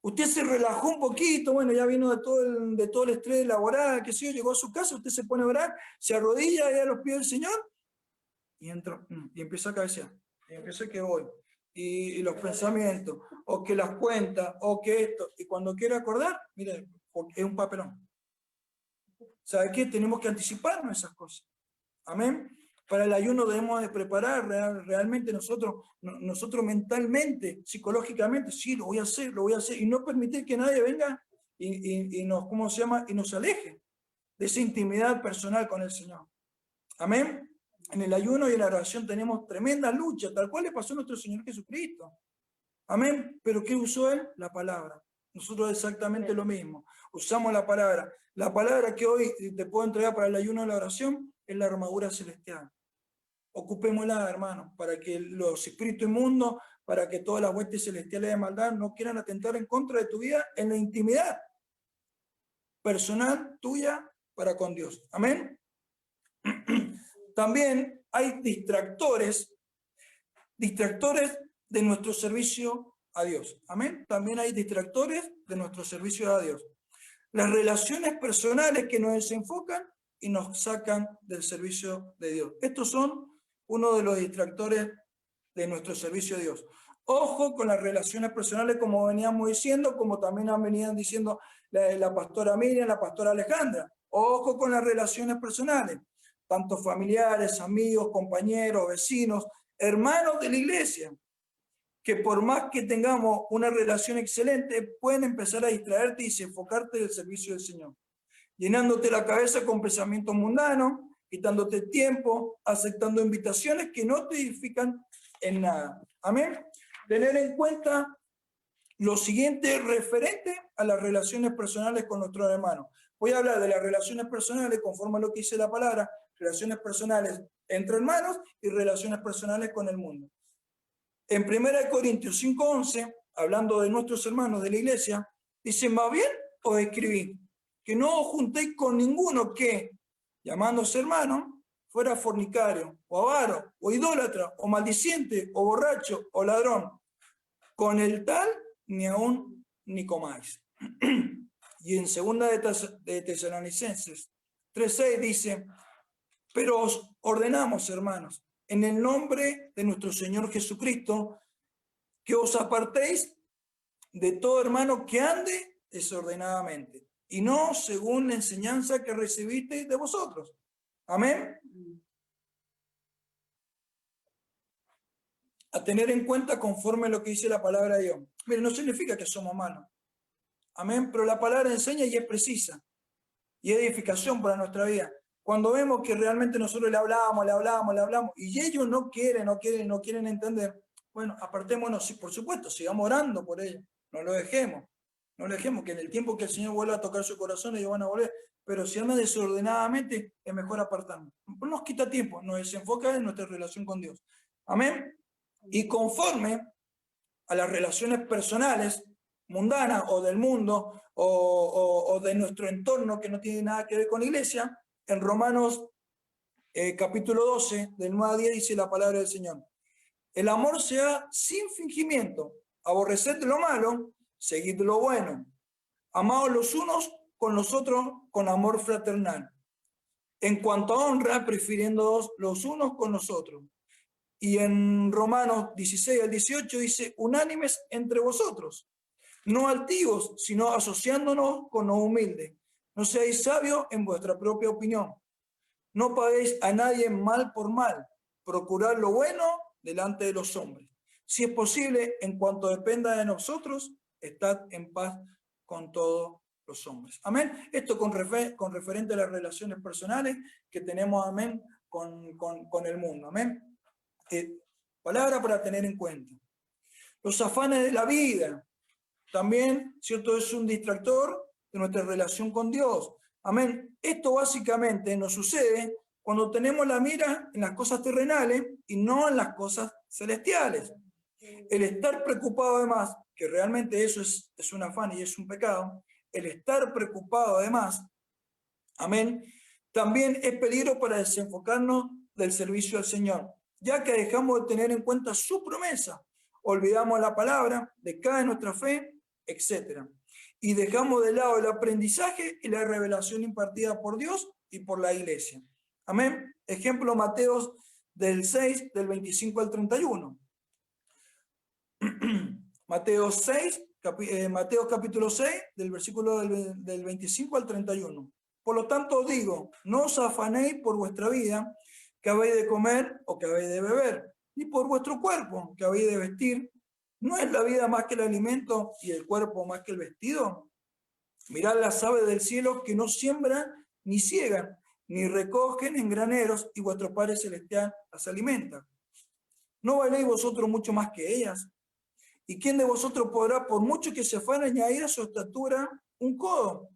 Usted se relajó un poquito, bueno, ya vino de todo el estrés laboral, que sí, llegó a su casa, usted se pone a orar, se arrodilla ahí a los pies del Señor y entro y empiezo a cabecear. Y empiezo que voy. Y los pensamientos, o que las cuentas, o que esto. Y cuando quiero acordar, mire, es un papelón. ¿Sabe qué? Tenemos que anticiparnos esas cosas. Amén. Para el ayuno debemos de preparar realmente nosotros mentalmente, psicológicamente, sí, lo voy a hacer, y no permitir que nadie venga y nos, ¿cómo se llama? Y nos aleje de esa intimidad personal con el Señor. Amén. En el ayuno y en la oración tenemos tremenda lucha, tal cual le pasó a nuestro Señor Jesucristo. Amén. Pero ¿qué usó Él? La palabra. Nosotros exactamente lo mismo. Usamos la palabra. La palabra que hoy te puedo entregar para el ayuno y la oración es la armadura celestial. Ocupémosla, hermano, para que los espíritus inmundos, para que todas las huestes celestiales de maldad no quieran atentar en contra de tu vida en la intimidad personal tuya para con Dios. Amén. También hay distractores de nuestro servicio a Dios. Amén. También hay distractores de nuestro servicio a Dios. Las relaciones personales que nos desenfocan y nos sacan del servicio de Dios. Estos son uno de los distractores de nuestro servicio a Dios. Ojo con las relaciones personales, como veníamos diciendo, como también han venido diciendo la pastora Miriam, la pastora Alejandra. Ojo con las relaciones personales, tanto familiares, amigos, compañeros, vecinos, hermanos de la iglesia, que por más que tengamos una relación excelente, pueden empezar a distraerte y desenfocarte del servicio del Señor, llenándote la cabeza con pensamientos mundanos, quitándote tiempo, aceptando invitaciones que no te edifican en nada. Amén. Tener en cuenta lo siguiente referente a las relaciones personales con nuestros hermanos. Voy a hablar de las relaciones personales conforme a lo que dice la palabra, relaciones personales entre hermanos y relaciones personales con el mundo. En 1 Corintios 5:11, hablando de nuestros hermanos de la iglesia, dice, más bien os escribí, que no os juntéis con ninguno que, llamándose hermano, fuera fornicario, o avaro, o idólatra, o maldiciente, o borracho, o ladrón. Con el tal ni aún ni comáis. Y en segunda de Tesalonicenses 3:6 dice, pero os ordenamos, hermanos, en el nombre de nuestro Señor Jesucristo, que os apartéis de todo hermano que ande desordenadamente, y no según la enseñanza que recibisteis de vosotros. Amén. A tener en cuenta conforme a lo que dice la palabra de Dios. Mire, no significa que somos malos. Amén, pero la palabra enseña y es precisa. Y es edificación para nuestra vida. Cuando vemos que realmente nosotros le hablamos, y ellos no quieren entender, bueno, apartémonos, por supuesto, sigamos orando por ellos, no lo dejemos, que en el tiempo que el Señor vuelva a tocar su corazón, ellos van a volver, pero si andan desordenadamente, es mejor apartarnos. No nos quita tiempo, nos desenfoca en nuestra relación con Dios. Amén. Y conforme a las relaciones personales, mundanas o del mundo o de nuestro entorno que no tiene nada que ver con la iglesia, en Romanos capítulo 12, del 9 a 10 dice la palabra del Señor. El amor sea sin fingimiento, aborreced lo malo, seguid lo bueno, amaos los unos con los otros con amor fraternal. En cuanto a honra, prefiriéndoos los unos con los otros. Y en Romanos 16 al 18 dice, unánimes entre vosotros, no altivos, sino asociándonos con lo humilde. No seáis sabios en vuestra propia opinión. No paguéis a nadie mal por mal. Procurad lo bueno delante de los hombres. Si es posible, en cuanto dependa de nosotros, estad en paz con todos los hombres. Amén. Esto con referente a las relaciones personales que tenemos, amén, con el mundo. Amén. Palabra para tener en cuenta. Los afanes de la vida, también, ¿cierto? Es un distractor de nuestra relación con Dios. Amén. Esto básicamente nos sucede cuando tenemos la mira en las cosas terrenales y no en las cosas celestiales. El estar preocupado además, que realmente eso es un afán y es un pecado, el estar preocupado además, amén, también es peligro para desenfocarnos del servicio al Señor, ya que dejamos de tener en cuenta su promesa, olvidamos la palabra, decae nuestra fe, etc. Y dejamos de lado el aprendizaje y la revelación impartida por Dios y por la iglesia. Amén. Ejemplo, Mateo del 6, del 25 al 31. Mateo capítulo 6, del versículo del 25 al 31. Por lo tanto os digo, no os afanéis por vuestra vida, que habéis de comer o que habéis de beber, ni por vuestro cuerpo, que habéis de vestir. ¿No es la vida más que el alimento y el cuerpo más que el vestido? Mirad las aves del cielo que no siembran ni ciegan, ni recogen en graneros, y vuestro Padre Celestial las alimenta. ¿No valéis vosotros mucho más que ellas? ¿Y quién de vosotros podrá, por mucho que se afane, añadir a su estatura un codo?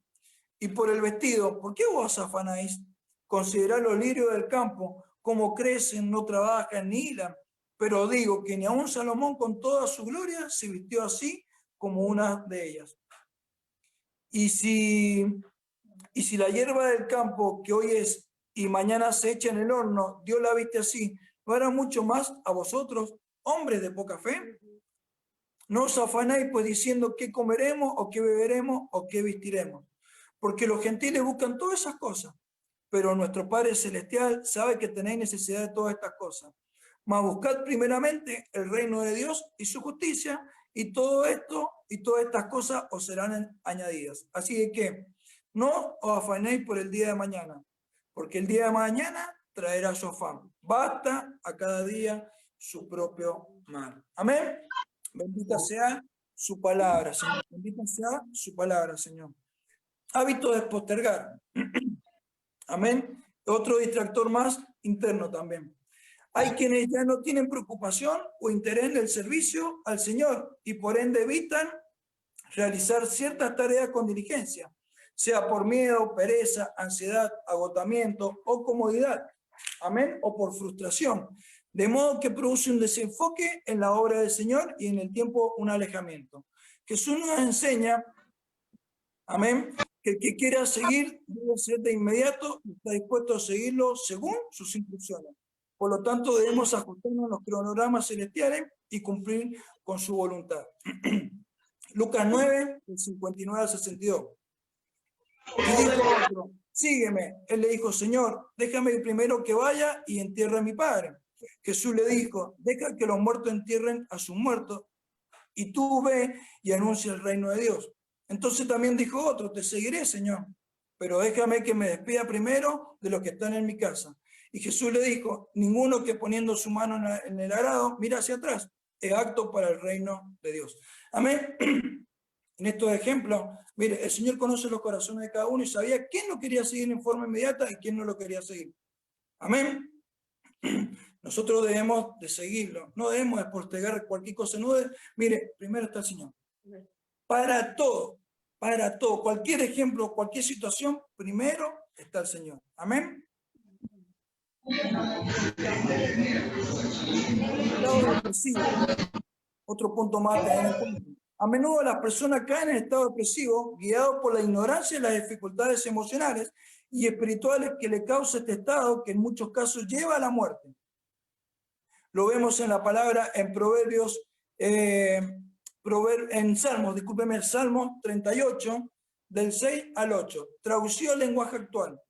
Y por el vestido, ¿por qué vos afanáis? Considerad los lirios del campo, cómo crecen, no trabajan ni hilan. Pero digo que ni aun Salomón con toda su gloria se vistió así como una de ellas. Y si la hierba del campo que hoy es y mañana se echa en el horno, Dios la viste así, ¿no hará mucho más a vosotros, hombres de poca fe? No os afanáis pues diciendo qué comeremos o qué beberemos o qué vestiremos, porque los gentiles buscan todas esas cosas, pero nuestro Padre Celestial sabe que tenéis necesidad de todas estas cosas. Mas buscad primeramente el reino de Dios y su justicia, y todo esto y todas estas cosas os serán añadidas. Así que no os afanéis por el día de mañana, porque el día de mañana traerá su afán. Basta a cada día su propio mal. Amén. Bendita sea su palabra, Señor. Bendita sea su palabra, Señor. Hábito de postergar. Amén. Otro distractor más interno también. Hay quienes ya no tienen preocupación o interés en el servicio al Señor y por ende evitan realizar ciertas tareas con diligencia, sea por miedo, pereza, ansiedad, agotamiento o comodidad. Amén. O por frustración. De modo que produce un desenfoque en la obra del Señor y en el tiempo un alejamiento. Jesús nos enseña Amén. Que el que quiera seguir debe ser de inmediato y está dispuesto a seguirlo según sus instrucciones. Por lo tanto, debemos ajustarnos a los cronogramas celestiales y cumplir con su voluntad. Lucas 9, del 59 al 62. Y dijo otro, sígueme. Él le dijo, Señor, déjame primero que vaya y entierre a mi padre. Jesús le dijo, deja que los muertos entierren a sus muertos, y tú ve y anuncia el reino de Dios. Entonces también dijo otro, te seguiré, Señor, pero déjame que me despida primero de los que están en mi casa. Y Jesús le dijo, ninguno que poniendo su mano en el arado mira hacia atrás, es apto para el reino de Dios. Amén. En estos ejemplos, mire, el Señor conoce los corazones de cada uno y sabía quién lo quería seguir en forma inmediata y quién no lo quería seguir. Amén. Nosotros debemos de seguirlo, no debemos de postergar cualquier cosa. No mire, primero está el Señor. Para todo, cualquier ejemplo, cualquier situación, primero está el Señor. Amén. Otro punto más a tener en cuenta. A menudo las personas caen en estado depresivo, guiados por la ignorancia y las dificultades emocionales y espirituales que le causa este estado, que en muchos casos lleva a la muerte. Lo vemos en la palabra, en Proverbios, en Salmos, discúlpeme, el Salmo 38, del 6 al 8, traducido al lenguaje actual.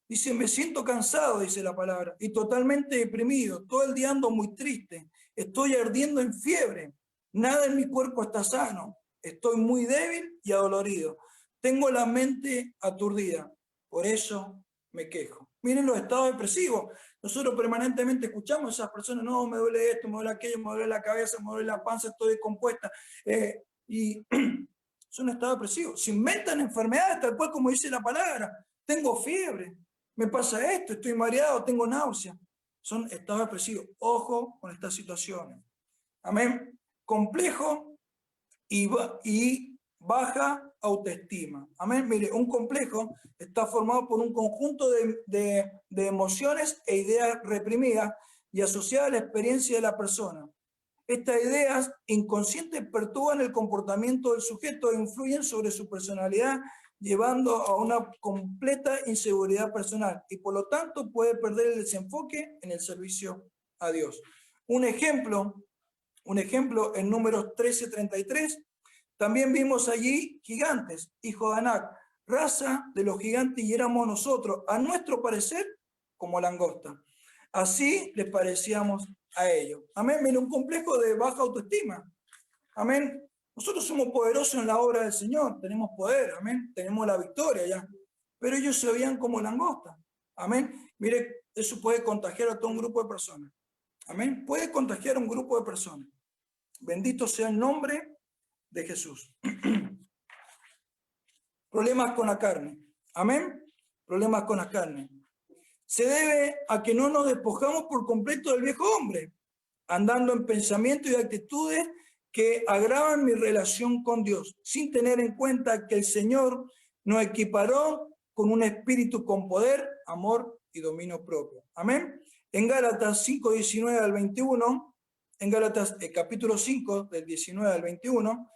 Dice, me siento cansado, dice la palabra, y totalmente deprimido, todo el día ando muy triste, estoy ardiendo en fiebre, nada en mi cuerpo está sano, estoy muy débil y adolorido, tengo la mente aturdida, por eso me quejo. Miren los estados depresivos. Nosotros permanentemente escuchamos a esas personas, no, me duele esto, me duele aquello, me duele la cabeza, me duele la panza, estoy descompuesta. Y son estados depresivos. Se inventan enfermedades tal cual como dice la palabra. Tengo fiebre, me pasa esto, estoy mareado, tengo náusea. Son estados depresivos. Ojo con estas situaciones. Amén. Complejo y baja autoestima. Amén. Mire, un complejo está formado por un conjunto de emociones e ideas reprimidas y asociadas a la experiencia de la persona. Estas ideas inconscientes perturban el comportamiento del sujeto e influyen sobre su personalidad, llevando a una completa inseguridad personal y por lo tanto puede perder el desenfoque en el servicio a Dios. Un ejemplo en Números 13:33, también vimos allí gigantes, hijos de Anac, raza de los gigantes, y éramos nosotros, a nuestro parecer, como langosta. Así les parecíamos a ellos. Amén. Mira, un complejo de baja autoestima. Amén. Nosotros somos poderosos en la obra del Señor, tenemos poder, amén, tenemos la victoria ya. Pero ellos se veían como langosta. Amén. Mire, eso puede contagiar a todo un grupo de personas. Amén. Puede contagiar a un grupo de personas. Bendito sea el nombre de Jesús. Problemas con la carne. Amén. Problemas con la carne. Se debe a que no nos despojamos por completo del viejo hombre, andando en pensamientos y actitudes que agravan mi relación con Dios, sin tener en cuenta que el Señor nos equiparó con un espíritu con poder, amor y dominio propio. Amén. En Gálatas 5:19 al 21, en Gálatas capítulo 5, del 19 al 21,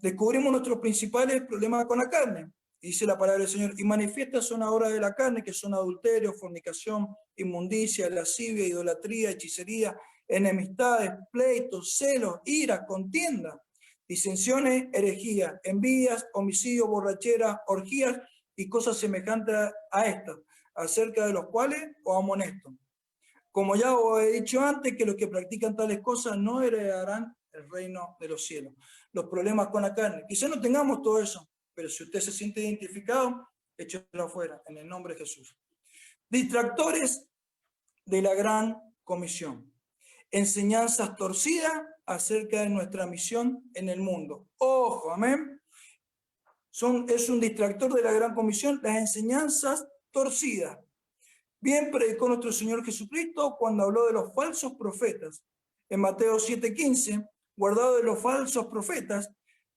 descubrimos nuestros principales problemas con la carne. Dice la palabra del Señor, y manifiestas son ahora de la carne, que son adulterio, fornicación, inmundicia, lascivia, idolatría, hechicería, enemistades, pleitos, celos, ira, contienda, disensiones, herejía, envidias, homicidios, borracheras, orgías y cosas semejantes a estas, acerca de los cuales os amonesto. Como ya os he dicho antes, que los que practican tales cosas no heredarán el reino de los cielos. Los problemas con la carne. Quizá no tengamos todo eso, pero si usted se siente identificado, échelo afuera, en el nombre de Jesús. Distractores de la gran comisión. Enseñanzas torcidas acerca de nuestra misión en el mundo. Ojo, amén. Es un distractor de la gran comisión, las enseñanzas torcidas. Bien predicó nuestro Señor Jesucristo cuando habló de los falsos profetas. En Mateo 7:15, guardado de los falsos profetas,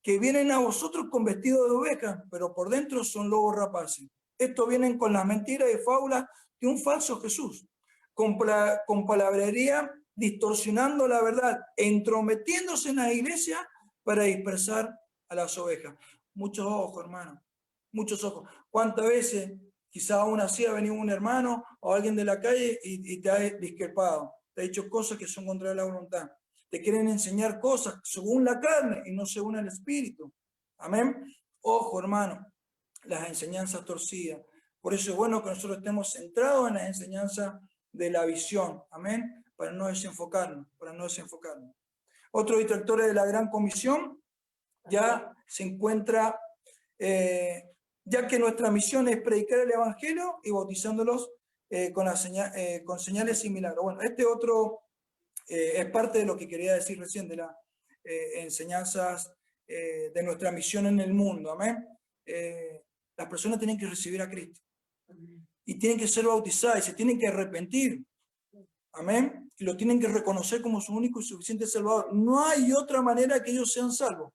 que vienen a vosotros con vestido de oveja, pero por dentro son lobos rapaces. Estos vienen con las mentiras y fábulas de un falso Jesús, con palabrería, distorsionando la verdad, entrometiéndose en la iglesia para dispersar a las ovejas. Muchos ojos, hermano. Muchos ojos. ¿Cuántas veces quizá aún así ha venido un hermano o alguien de la calle y te ha discrepado? Te ha dicho cosas que son contra la voluntad. Te quieren enseñar cosas según la carne y no según el espíritu. Amén. Ojo, hermano, las enseñanzas torcidas. Por eso es bueno que nosotros estemos centrados en las enseñanzas de la visión. Amén. Para no desenfocarnos, Otro distractor de la Gran Comisión ya se encuentra, ya que nuestra misión es predicar el Evangelio y bautizándolos con señales similares. Bueno, este otro es parte de lo que quería decir recién, de las enseñanzas de nuestra misión en el mundo. Amén. Las personas tienen que recibir a Cristo y tienen que ser bautizadas y se tienen que arrepentir. Amén. Y lo tienen que reconocer como su único y suficiente Salvador. No hay otra manera que ellos sean salvos.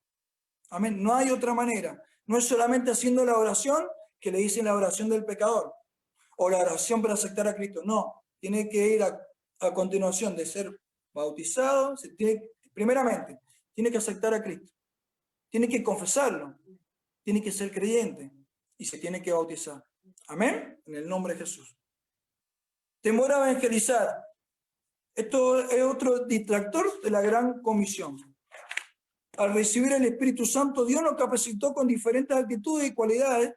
Amén. No hay otra manera. No es solamente haciendo la oración que le dicen la oración del pecador o la oración para aceptar a Cristo. No. Tiene que ir a continuación de ser bautizado. Primeramente, tiene que aceptar a Cristo. Tiene que confesarlo. Tiene que ser creyente. Y se tiene que bautizar. Amén. En el nombre de Jesús. Temor a evangelizar. Esto es otro distractor de la Gran Comisión. Al recibir el Espíritu Santo, Dios nos capacitó con diferentes actitudes y cualidades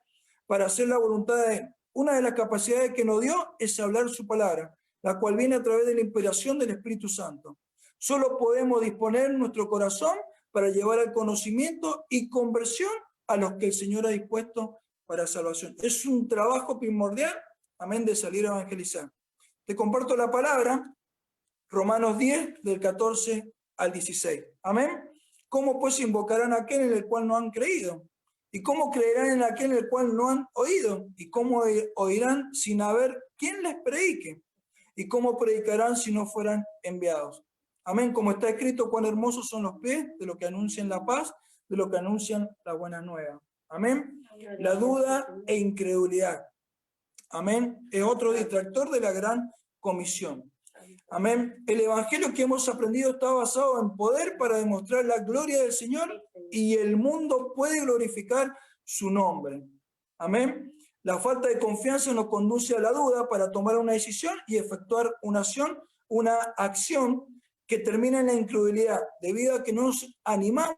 para hacer la voluntad de Él. Una de las capacidades que nos dio es hablar su palabra, la cual viene a través de la inspiración del Espíritu Santo. Solo podemos disponer nuestro corazón para llevar al conocimiento y conversión a los que el Señor ha dispuesto para salvación. Es un trabajo primordial, amén, de salir a evangelizar. Te comparto la palabra, Romanos 10, del 14 al 16. Amén. ¿Cómo pues invocarán a aquel en el cual no han creído? ¿Y cómo creerán en aquel en el cual no han oído? ¿Y cómo oirán sin haber quien les predique? ¿Y cómo predicarán si no fueran enviados? Amén. Como está escrito, cuán hermosos son los pies de los que anuncian la paz, de los que anuncian la buena nueva. Amén. La duda e incredulidad. Amén. Es otro distractor de la Gran Comisión. Amén. El evangelio que hemos aprendido está basado en poder para demostrar la gloria del Señor y el mundo puede glorificar su nombre. Amén. La falta de confianza nos conduce a la duda para tomar una decisión y efectuar una acción que termina en la incredulidad, debido a que nos animamos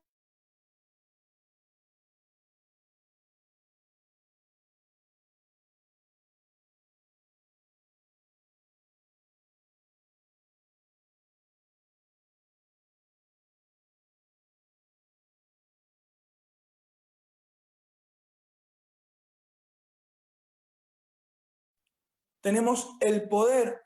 tenemos el poder.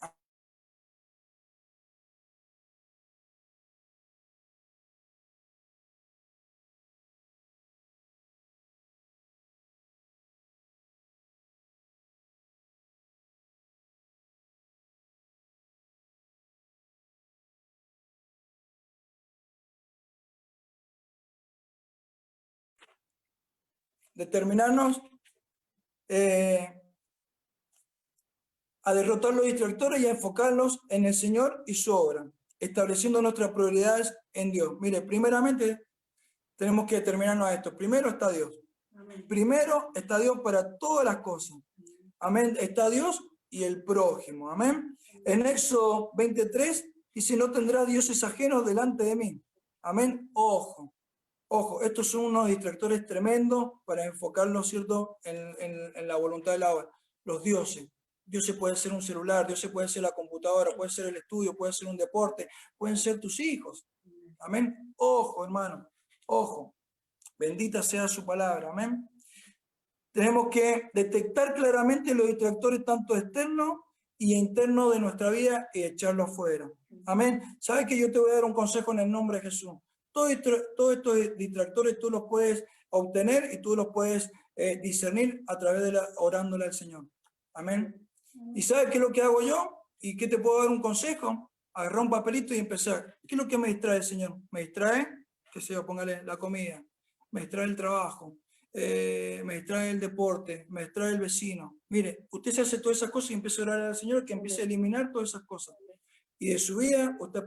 Determinarnos a derrotar los distractores y a enfocarnos en el Señor y su obra, estableciendo nuestras prioridades en Dios. Mire, primeramente tenemos que determinarnos a esto. Primero está Dios. Amén. Primero está Dios para todas las cosas. Amén. Está Dios y el prójimo. Amén. En Éxodo 23 dice, no tendrás dioses ajenos delante de mí. Amén. Ojo. Ojo, estos son unos distractores tremendos para enfocarlos, ¿cierto?, en la voluntad de la obra. Los dioses. Dioses puede ser un celular, Dioses puede ser la computadora, puede ser el estudio, puede ser un deporte, pueden ser tus hijos. Amén. Ojo, hermano. Ojo. Bendita sea su palabra. Amén. Tenemos que detectar claramente los distractores tanto externos y internos de nuestra vida y echarlos afuera. Amén. ¿Sabes que yo te voy a dar un consejo en el nombre de Jesús? Todos estos distractores tú los puedes obtener y tú los puedes discernir a través de orándole al Señor. Amén. ¿Y sabes qué es lo que hago yo? ¿Y qué te puedo dar un consejo? Agarrar un papelito y empezar. ¿Qué es lo que me distrae el Señor? Me distrae, que se yo, póngale la comida. Me distrae el trabajo. Me distrae el deporte. Me distrae el vecino. Mire, usted se hace todas esas cosas y empieza a orar al Señor que empiece a eliminar todas esas cosas. Y de su vida usted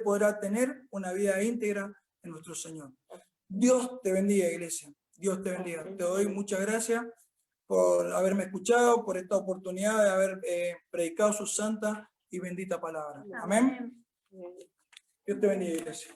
podrá tener una vida íntegra en nuestro Señor. Dios te bendiga, iglesia. Dios te bendiga. Te doy muchas gracias por haberme escuchado, por esta oportunidad de haber predicado su santa y bendita palabra. Amén. Dios te bendiga, iglesia.